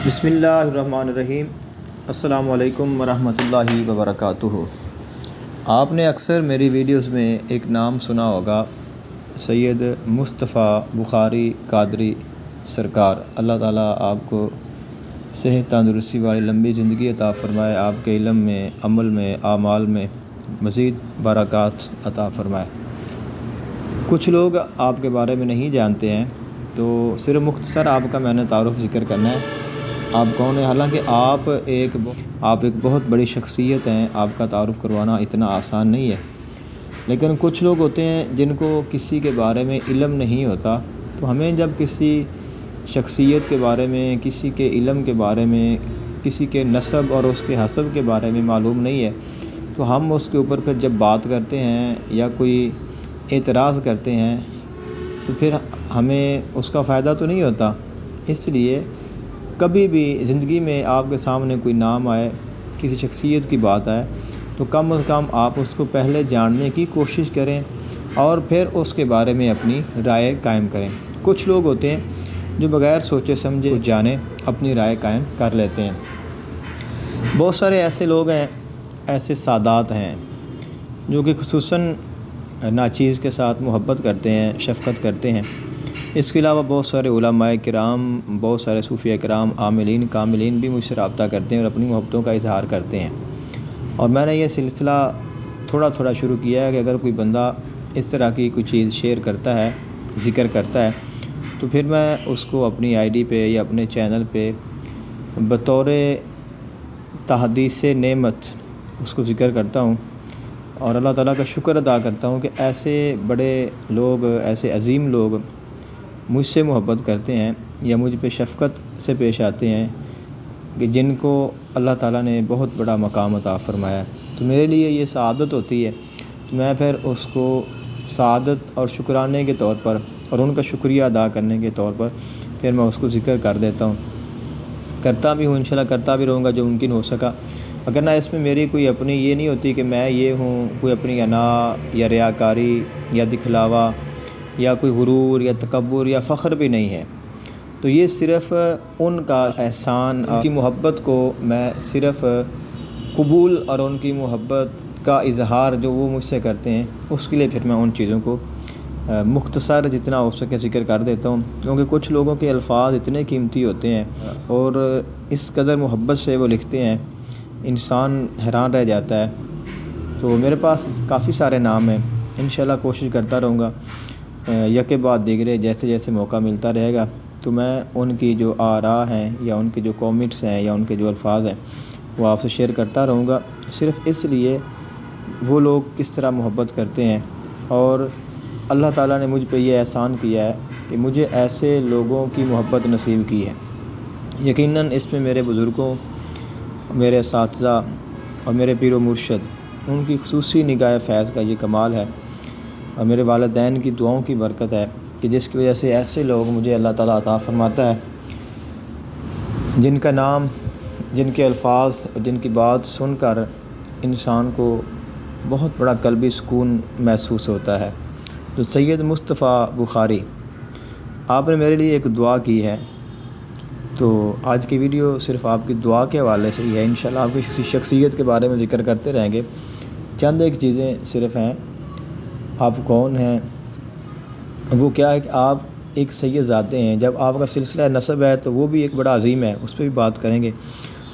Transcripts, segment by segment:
بسم اللہ الرحمن الرحیم۔ السلام علیکم ورحمۃ اللہ وبرکاتہ۔ آپ نے اکثر میری ویڈیوز میں ایک نام سنا ہوگا، سید مصطفیٰ بخاری قادری سرکار۔ اللہ تعالیٰ آپ کو صحت تندرستی والی لمبی زندگی عطا فرمائے، آپ کے علم میں، عمل میں، اعمال میں مزید برکات عطا فرمائے۔ کچھ لوگ آپ کے بارے میں نہیں جانتے ہیں، تو صرف مختصر آپ کا میں نے تعارف ذکر کرنا ہے۔ آپ کون ہیں؟ حالانکہ آپ ایک بہت بڑی شخصیت ہیں، آپ کا تعارف کروانا اتنا آسان نہیں ہے، لیکن کچھ لوگ ہوتے ہیں جن کو کسی کے بارے میں علم نہیں ہوتا۔ تو ہمیں جب کسی شخصیت کے بارے میں، کسی کے علم کے بارے میں، کسی کے نسب اور اس کے حسب کے بارے میں معلوم نہیں ہے، تو ہم اس کے اوپر پھر جب بات کرتے ہیں یا کوئی اعتراض کرتے ہیں تو پھر ہمیں اس کا فائدہ تو نہیں ہوتا۔ اس لیے کبھی بھی زندگی میں آپ کے سامنے کوئی نام آئے، کسی شخصیت کی بات آئے، تو کم از کم آپ اس کو پہلے جاننے کی کوشش کریں اور پھر اس کے بارے میں اپنی رائے قائم کریں۔ کچھ لوگ ہوتے ہیں جو بغیر سوچے سمجھے جانے اپنی رائے قائم کر لیتے ہیں۔ بہت سارے ایسے لوگ ہیں، ایسے سادات ہیں جو کہ خصوصاً ناچیز کے ساتھ محبت کرتے ہیں، شفقت کرتے ہیں۔ اس کے علاوہ بہت سارے علماء کرام، بہت سارے صوفیاء کرام، عاملین کاملین بھی مجھ سے رابطہ کرتے ہیں اور اپنی محبتوں کا اظہار کرتے ہیں۔ اور میں نے یہ سلسلہ تھوڑا شروع کیا ہے کہ اگر کوئی بندہ اس طرح کی کوئی چیز شیئر کرتا ہے، ذکر کرتا ہے، تو پھر میں اس کو اپنی آئی ڈی پہ یا اپنے چینل پہ بطور تحدیث نعمت اس کو ذکر کرتا ہوں، اور اللہ تعالیٰ کا شکر ادا کرتا ہوں کہ ایسے بڑے لوگ، ایسے عظیم لوگ مجھ سے محبت کرتے ہیں یا مجھ پہ شفقت سے پیش آتے ہیں کہ جن کو اللہ تعالیٰ نے بہت بڑا مقام عطا فرمایا ہے۔ تو میرے لیے یہ سعادت ہوتی ہے، تو میں پھر اس کو سعادت اور شکرانے کے طور پر اور ان کا شکریہ ادا کرنے کے طور پر پھر میں اس کو ذکر کر دیتا ہوں، کرتا بھی ہوں، انشاءاللہ کرتا بھی رہوں گا جو ممکن ہو سکا۔ اگر نہ اس میں میری کوئی اپنی یہ نہیں ہوتی کہ میں یہ ہوں، کوئی اپنی انا یا ریاکاری یا دکھلاوا یا کوئی غرور یا تکبر یا فخر بھی نہیں ہے، تو یہ صرف ان کا احسان، ان کی محبت کو میں صرف قبول اور ان کی محبت کا اظہار جو وہ مجھ سے کرتے ہیں، اس کے لیے پھر میں ان چیزوں کو مختصر جتنا ہو سکے ذکر کر دیتا ہوں، کیونکہ کچھ لوگوں کے الفاظ اتنے قیمتی ہوتے ہیں اور اس قدر محبت سے وہ لکھتے ہیں، انسان حیران رہ جاتا ہے۔ تو میرے پاس کافی سارے نام ہیں، انشاءاللہ کوشش کرتا رہوں گا یکے بعد دیگرے جیسے جیسے موقع ملتا رہے گا، تو میں ان کی جو آراء ہیں یا ان کے جو کومنٹس ہیں یا ان کے جو الفاظ ہیں وہ آپ سے شیئر کرتا رہوں گا، صرف اس لیے وہ لوگ کس طرح محبت کرتے ہیں۔ اور اللہ تعالیٰ نے مجھ پہ یہ احسان کیا ہے کہ مجھے ایسے لوگوں کی محبت نصیب کی ہے۔ یقیناً اس میں میرے بزرگوں، میرے اساتذہ اور میرے پیر و مرشد، ان کی خصوصی نگاہ فیض کا یہ کمال ہے، اور میرے والدین کی دعاؤں کی برکت ہے کہ جس کی وجہ سے ایسے لوگ مجھے اللہ تعالیٰ عطا فرماتا ہے جن کا نام، جن کے الفاظ اور جن کی بات سن کر انسان کو بہت بڑا قلبی سکون محسوس ہوتا ہے۔ تو سید مصطفیٰ بخاری، آپ نے میرے لیے ایک دعا کی ہے، تو آج کی ویڈیو صرف آپ کی دعا کے حوالے سے ہی ہے۔ انشاءاللہ آپ کی کسی شخصیت کے بارے میں ذکر کرتے رہیں گے۔ چند ایک چیزیں صرف ہیں، آپ کون ہیں، وہ کیا ہے کہ آپ ایک سید ذاتے ہیں۔ جب آپ کا سلسلہ نسب ہے تو وہ بھی ایک بڑا عظیم ہے، اس پہ بھی بات کریں گے۔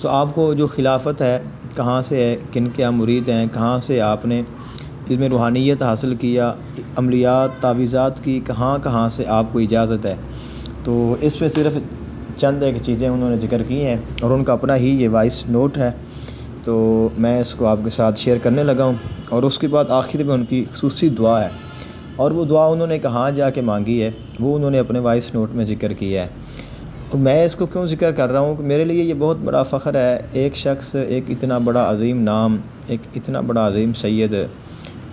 تو آپ کو جو خلافت ہے کہاں سے ہے، کن کے آپ مرید ہیں، کہاں سے آپ نے علم روحانیت حاصل کیا، عملیات تعویذات کی کہاں سے آپ کو اجازت ہے، تو اس میں صرف چند ایک چیزیں انہوں نے ذکر کی ہیں اور ان کا اپنا ہی یہ وائس نوٹ ہے، تو میں اس کو آپ کے ساتھ شیئر کرنے لگا ہوں۔ اور اس کے بعد آخر میں ان کی خصوصی دعا ہے، اور وہ دعا انہوں نے کہاں جا کے مانگی ہے وہ انہوں نے اپنے وائس نوٹ میں ذکر کیا ہے۔ اور میں اس کو کیوں ذکر کر رہا ہوں کہ میرے لیے یہ بہت بڑا فخر ہے، ایک شخص، ایک اتنا بڑا عظیم نام، ایک اتنا بڑا عظیم سید،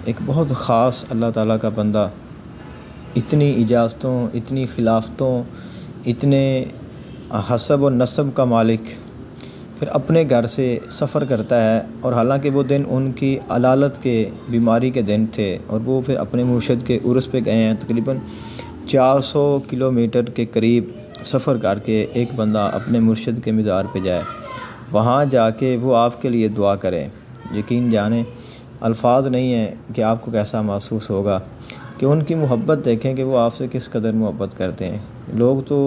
ایک بہت خاص اللہ تعالیٰ کا بندہ، اتنی اجازتوں، اتنی خلافتوں، اتنے حسب و نسب کا مالک، پھر اپنے گھر سے سفر کرتا ہے، اور حالانکہ وہ دن ان کی علالت کے، بیماری کے دن تھے، اور وہ پھر اپنے مرشد کے عرس پہ گئے ہیں، تقریباً 400 کلومیٹر کے قریب سفر کر کے ایک بندہ اپنے مرشد کے مزار پہ جائے، وہاں جا کے وہ آپ کے لیے دعا کرے، یقین جانیں الفاظ نہیں ہیں کہ آپ کو کیسا محسوس ہوگا، کہ ان کی محبت دیکھیں کہ وہ آپ سے کس قدر محبت کرتے ہیں۔ لوگ تو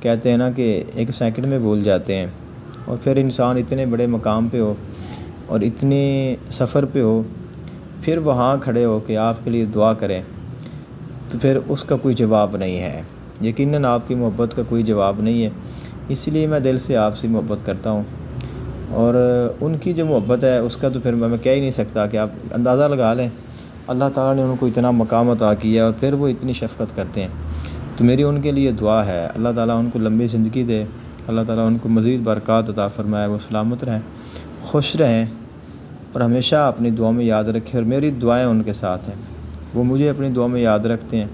کہتے ہیں نا کہ ایک سیکنڈ میں بھول جاتے ہیں، اور پھر انسان اتنے بڑے مقام پہ ہو اور اتنے سفر پہ ہو، پھر وہاں کھڑے ہو کے آپ کے لیے دعا کریں تو پھر اس کا کوئی جواب نہیں ہے، یقیناً آپ کی محبت کا کوئی جواب نہیں ہے۔ اسی لیے میں دل سے آپ سے محبت کرتا ہوں، اور ان کی جو محبت ہے اس کا تو پھر میں کہہ ہی نہیں سکتا، کہ آپ اندازہ لگا لیں اللہ تعالیٰ نے ان کو اتنا مقام عطا کیا اور پھر وہ اتنی شفقت کرتے ہیں۔ تو میری ان کے لیے دعا ہے، اللہ تعالیٰ ان کو لمبی زندگی دے، اللہ تعالیٰ ان کو مزید برکات عطا فرمائے، وہ سلامت رہیں، خوش رہیں، اور ہمیشہ اپنی دعا میں یاد رکھیں۔ اور میری دعائیں ان کے ساتھ ہیں، وہ مجھے اپنی دعا میں یاد رکھتے ہیں،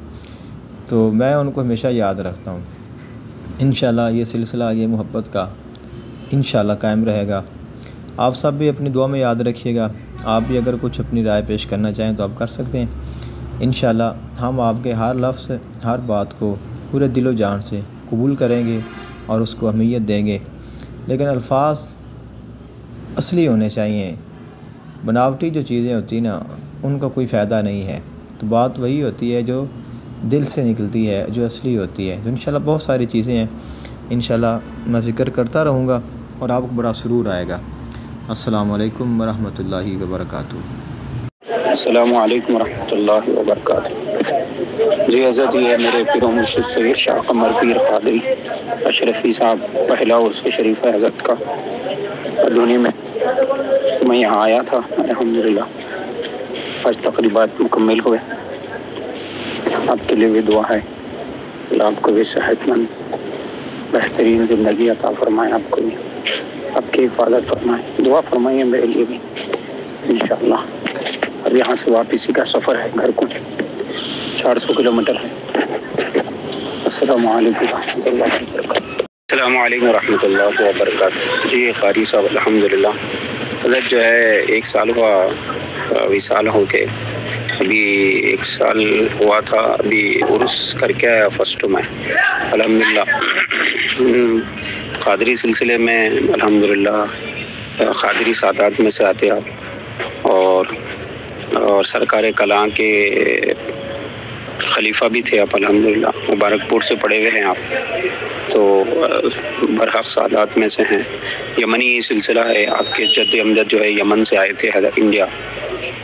تو میں ان کو ہمیشہ یاد رکھتا ہوں۔ انشاءاللہ یہ سلسلہ یہ محبت کا انشاءاللہ قائم رہے گا۔ آپ سب بھی اپنی دعا میں یاد رکھیے گا۔ آپ بھی اگر کچھ اپنی رائے پیش کرنا چاہیں تو آپ کر سکتے ہیں۔ انشاءاللہ ہم آپ کے ہر لفظ ہر بات کو پورے دل و جان سے قبول کریں گے اور اس کو اہمیت دیں گے، لیکن الفاظ اصلی ہونے چاہیے۔ بناوٹی جو چیزیں ہوتی ہیں نا ان کا کوئی فائدہ نہیں ہے، تو بات وہی ہوتی ہے جو دل سے نکلتی ہے، جو اصلی ہوتی ہے۔ تو انشاءاللہ بہت ساری چیزیں ہیں، انشاءاللہ میں ذکر کرتا رہوں گا اور آپ کو بڑا سرور آئے گا۔ السلام علیکم ورحمۃ اللہ وبرکاتہ۔ السلام علیکم ورحمۃ اللہ وبرکاتہ۔ جی حضرت، یہ میرے پیر و مرشد سید شاہ قمر پیر قادری اشرفی صاحب پہلا عرس شریف ہے حضرت کا دھونی میں، تو میں یہاں آیا تھا الحمدللہ۔ آج تقریبات مکمل ہوئے۔ آپ کے لیے بھی دعا ہے، اللہ آپ کو بھی صحت مند بہترین زندگی عطا فرمائے، آپ کو بھی آپ کی حفاظت فرمائے، دعا فرمائیے میرے لیے بھی انشاءاللہ۔ اب یہاں سے واپسی کا سفر ہے، گھر کو 400 کلومیٹر ہے۔ السلام علیکم ورحمۃ اللہ وبرکاتہ۔ السلام علیکم ورحمۃ اللہ وبرکاتہ۔ جی قاری صاحب الحمدللہ، حضرت جو ہے 1 سال ہوا وصال ہو کے، ابھی 1 سال ہوا تھا، ابھی عرس کر کے آیا فرسٹ میں الحمدللہ۔ قادری سلسلے میں الحمدللہ قادری سادات میں سے آتے آپ، اور سرکار کلاں کے خلیفہ بھی تھے آپ الحمدللہ، مبارک پور سے پڑے ہوئے ہیں آپ، تو برحق سادات میں سے ہیں۔ یمنی سلسلہ ہے، آپ کے جد امجد جو ہے یمن سے آئے تھے انڈیا،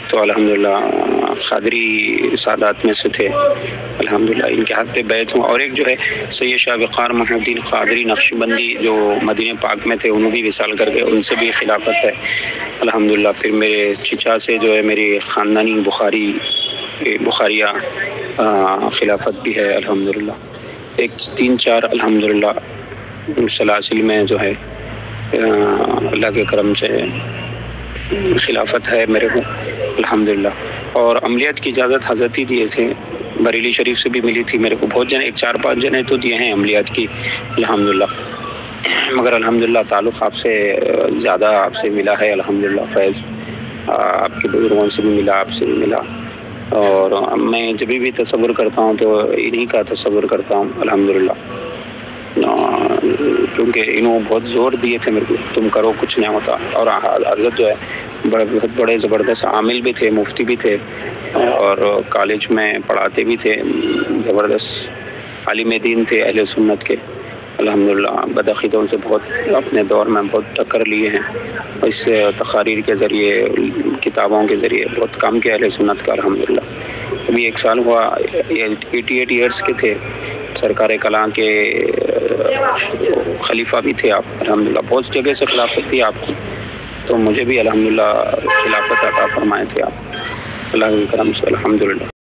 تو الحمدللہ قادری سادات میں سے تھے الحمدللہ، ان کے ہاتھ پہ بیعت ہوں۔ اور ایک جو ہے سید شاہ وقار محی الدین قادری نقشبندی جو مدینہ پاک میں تھے، انہوں بھی وصال کر گئے، ان سے بھی خلافت ہے الحمدللہ۔ پھر میرے چچا سے جو ہے میری خاندانی بخاریہ خلافت بھی ہے الحمدللہ۔ 3-4 الحمدللہ سلاسل میں جو ہے اللہ کے کرم سے خلافت ہے میرے کو الحمدللہ۔ اور عملیات کی اجازت حضرت ہی دیے تھے، بریلی شریف سے بھی ملی تھی میرے کو، بہت جنے 4-5 جنے تو دیے ہیں عملیات کی الحمدللہ، مگر الحمدللہ تعلق آپ سے زیادہ آپ سے ملا ہے الحمدللہ، فیض آپ کے بزرگوں سے بھی ملا، آپ سے بھی ملا۔ اور میں جب بھی تصور کرتا ہوں تو انہی کا تصور کرتا ہوں الحمدللہ، کیونکہ انہوں بہت زور دیے تھے میرے کو، تم کرو کچھ نہیں ہوتا۔ اور حضرت جو ہے بہت بڑے زبردست عامل بھی تھے، مفتی بھی تھے، اور کالج میں پڑھاتے بھی تھے، زبردست عالم دین تھے اہل سنت کے الحمدللہ۔ بدعقیدوں سے بہت اپنے دور میں بہت ٹکر لیے ہیں، اس تقاریر کے ذریعے کتابوں کے ذریعے بہت کام کیا اہل سنت کا الحمدللہ۔ ابھی 1 سال ہوا، 88 ایئرس کے تھے، سرکار کلاں کے خلیفہ بھی تھے آپ الحمدللہ، بہت جگہ سے خلافت تھی آپ کو، تو مجھے بھی الحمدللہ خلافت عطا فرمائے تھے آپ اللہ کے کرم سے الحمدللہ۔